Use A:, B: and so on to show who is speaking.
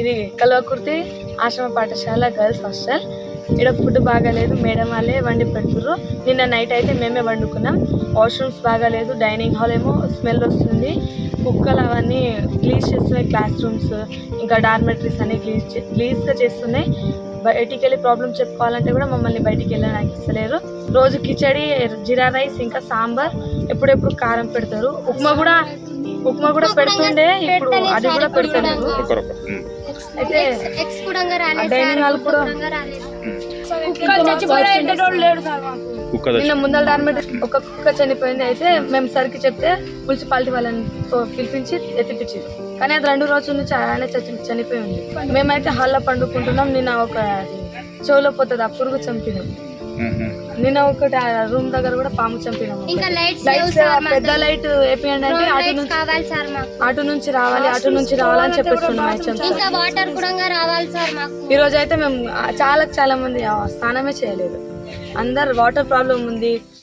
A: ఇది కల్వకుర్తి ఆశ్రమ పాఠశాల గర్ల్స్ హాస్టల్. ఇక్కడ ఫుడ్ బాగాలేదు, మేడం వాళ్ళే వండి పెడుతుర్రు. నిన్న నైట్ అయితే మేమే వండుకున్నాం. వాష్రూమ్స్ బాగాలేదు, డైనింగ్ హాల్ ఏమో స్మెల్ వస్తుంది, కుక్కలు అవన్నీ క్లీన్ చేస్తున్నాయి, క్లాస్ రూమ్స్ ఇంకా డార్మెటరీస్ అన్ని క్లీన్గా చేస్తున్నాయి. బయటికి వెళ్ళి ప్రాబ్లమ్ చెప్పుకోవాలంటే కూడా మమ్మల్ని బయటికి వెళ్ళడానికి ఇస్తలేరు. రోజు కిచడి, జీరా రైస్ ఇంకా సాంబార్, ఎప్పుడెప్పుడు కారం పెడతారు. ఉప్మా కూడా పెడుతుండే, ఇప్పుడు అది కూడా పెడతలేరు. అయితే డైనింగ్ హాల్ కూడా నిన్న ముందర డార్మెటరీ ఒక కుక్క చనిపోయింది. అయితే మేము సరికి చెప్తే మున్సిపాలిటీ వాళ్ళని పిలిపించి ఎత్తిపించారు. కానీ అది 2 రోజుల నుంచి ఆయన చనిపోయింది. మేమైతే హాల్లో పండుకుంటున్నాం. నిన్న ఒక చెవులో పోతుంది ఆ పురుగు చంపినాం. నిన్న ఒకటి రూమ్ దగ్గర కూడా పాము చంపినాము. పెద్ద లైట్ వేపియండి అంటే అటు నుంచి రావాలి అని చెప్పేస్తున్నాం. ఈ రోజు అయితే మేము చాలా మంది స్నానమే చేయలేదు. అందరు వాటర్ ప్రాబ్లం ఉంది,